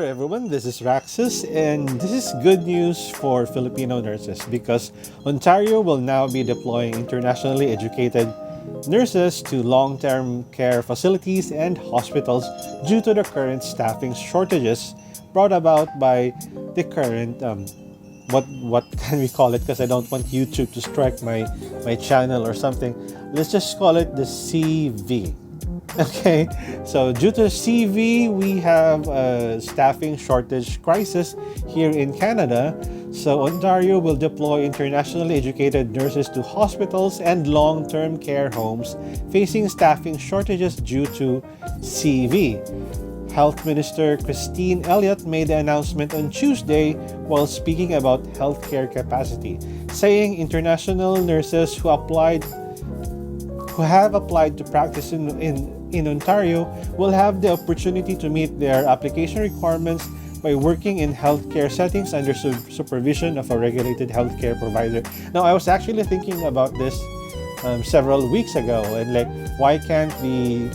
everyone, this is Raxus, and this is good news for Filipino nurses because Ontario will now be deploying internationally educated nurses to long-term care facilities and hospitals due to the current staffing shortages brought about by the current what can we call it, because I don't want YouTube to strike my channel or something. Let's just call it the CV. Okay, so due to CV, we have a staffing shortage crisis here in Canada. So Ontario will deploy internationally educated nurses to hospitals and long-term care homes facing staffing shortages due to CV. Health Minister Christine Elliott made the announcement on Tuesday while speaking about healthcare capacity, saying international nurses who have applied to practice in Ontario will have the opportunity to meet their application requirements by working in healthcare settings under supervision of a regulated healthcare provider. Now, I was actually thinking about this several weeks ago, and like, why can't the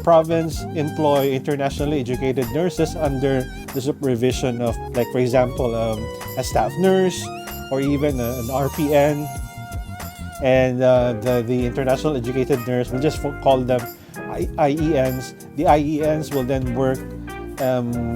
province employ internationally educated nurses under the supervision of, like, for example, a staff nurse or even an RPN, and the international educated nurse, we'll just call them IENs. The IENs will then work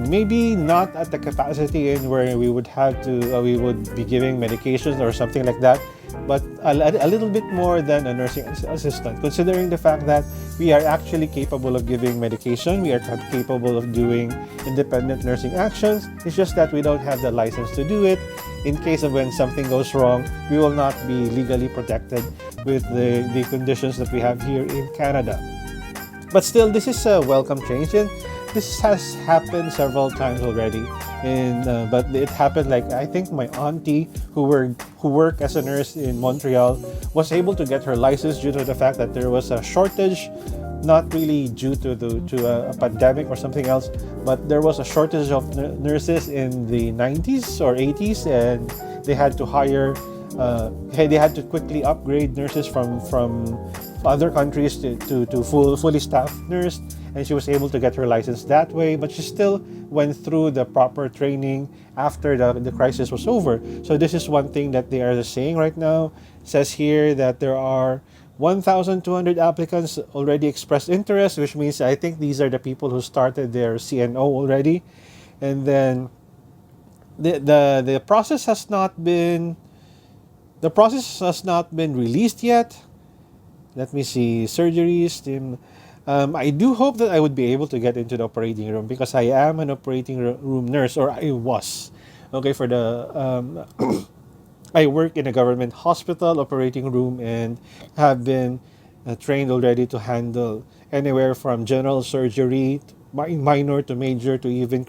maybe not at the capacity in where we would have to we would be giving medications or something like that, but a little bit more than a nursing assistant, considering the fact that we are actually capable of giving medication, we are capable of doing independent nursing actions. It's just that we don't have the license to do it. In case of when something goes wrong, we will not be legally protected with the conditions that we have here in Canada. But still, this is a welcome change, and this has happened several times already. And but it happened, like, I think my auntie who worked as a nurse in Montreal was able to get her license due to the fact that there was a shortage, not really due to a pandemic or something else, but there was a shortage of nurses in the 90s or 80s, and they had to hire they had to quickly upgrade nurses from other countries to fully staffed nurse, and she was able to get her license that way. But she still went through the proper training after the crisis was over. So this is one thing that they are saying right now. It says here that there are 1,200 applicants already expressed interest, which means I think these are the people who started their CNO already. And then the process has not been released yet. Let me see. Surgeries. I do hope that I would be able to get into the operating room, because I am an operating room nurse, or I was. Okay, for the I work in a government hospital operating room and have been trained already to handle anywhere from general surgery, minor to major, to even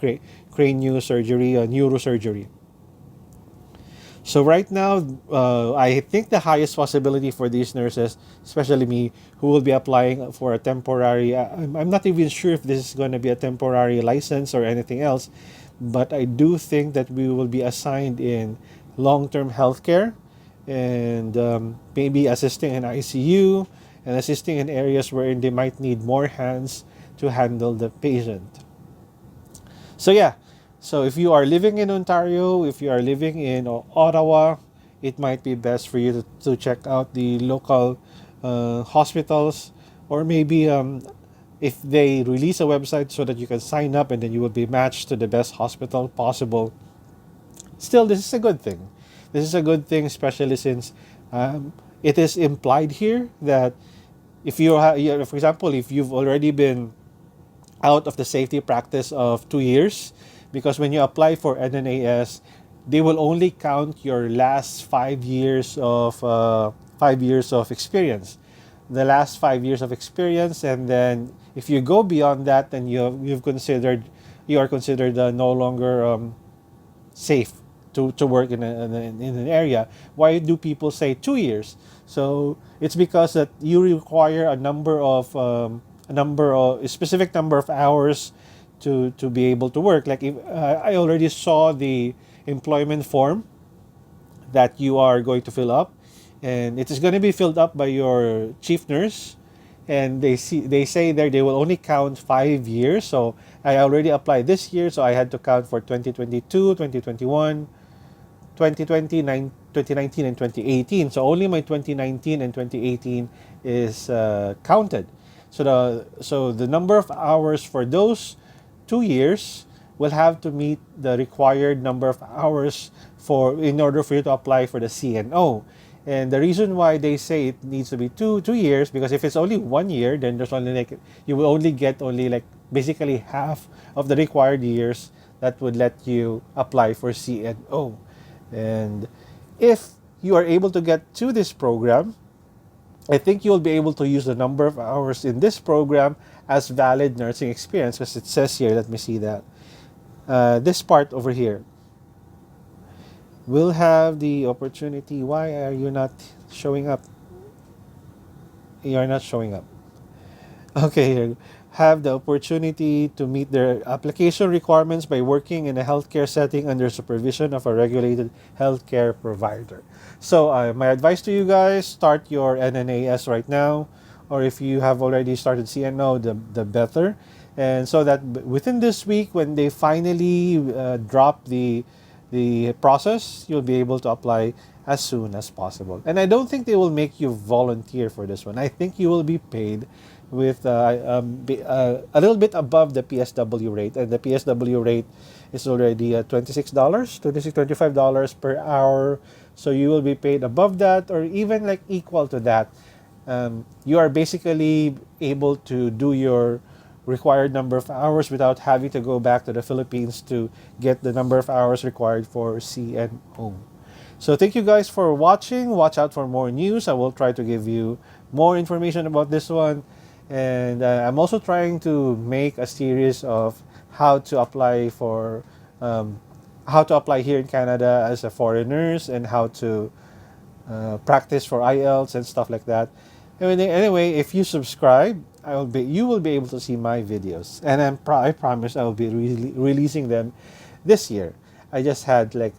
cranial surgery, neurosurgery. So right now, I think the highest possibility for these nurses, especially me, who will be applying for a temporary, I'm not even sure if this is going to be a temporary license or anything else, but I do think that we will be assigned in long-term healthcare, and maybe assisting in ICU and assisting in areas where they might need more hands to handle the patient. So yeah, so if you are living in Ontario, if you are living in Ottawa, it might be best for you to check out the local hospitals, or maybe if they release a website so that you can sign up and then you will be matched to the best hospital possible. Still, this is a good thing. This is a good thing, especially since it is implied here that if for example, if you've already been out of the safety practice of 2 years, because when you apply for NNAS, they will only count your last 5 years of experience, the last 5 years of experience, and then if you go beyond that, then you are considered no longer safe to work in an area. Why do people say 2 years? So it's because that you require a specific number of hours to be able to work. Like, if I already saw the employment form that you are going to fill up, and it is going to be filled up by your chief nurse, and they say there they will only count 5 years. So I already applied this year, so I had to count for 2022, 2021, 2020, 2019, and 2018. So only my 2019 and 2018 is counted. So the number of hours for those 2 years will have to meet the required number of hours for in order for you to apply for the CNO. And the reason why they say it needs to be two years, because if it's only 1 year, then there's only like you will only get only like basically half of the required years that would let you apply for CNO. And if you are able to get to this program, I think you'll be able to use the number of hours in this program as valid nursing experience, because it says here, let me see that. This part over here will have the opportunity. Why are you not showing up? You are not showing up. Okay, here. Have the opportunity to meet their application requirements by working in a healthcare setting under supervision of a regulated healthcare provider. So, my advice to you guys, start your NNAS right now, or if you have already started CNO, the better. And so that within this week, when they finally drop the process, you'll be able to apply as soon as possible. And I don't think they will make you volunteer for this one. I think you will be paid with a little bit above the PSW rate, and the PSW rate is already $26, $25 per hour. So you will be paid above that, or even like equal to that. You are basically able to do your required number of hours without having to go back to the Philippines to get the number of hours required for CNO. So thank you guys for watching. Watch out for more news. I will try to give you more information about this one. And I'm also trying to make a series of how to apply for how to apply here in Canada as a foreigners, and how to practice for IELTS and stuff like that. Anyway, if you subscribe, you will be able to see my videos, and I promise I will be releasing them this year. I just had like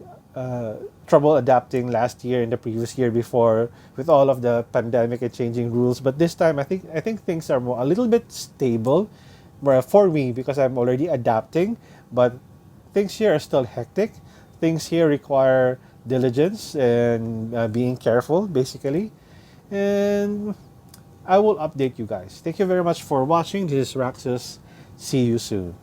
trouble adapting last year and the previous year before with all of the pandemic and changing rules, but this time I think things are a little bit stable for me, because I'm already adapting. But things here are still hectic. Things here require diligence and being careful, basically. And I will update you guys. Thank you very much for watching. This is Raxus. See you soon.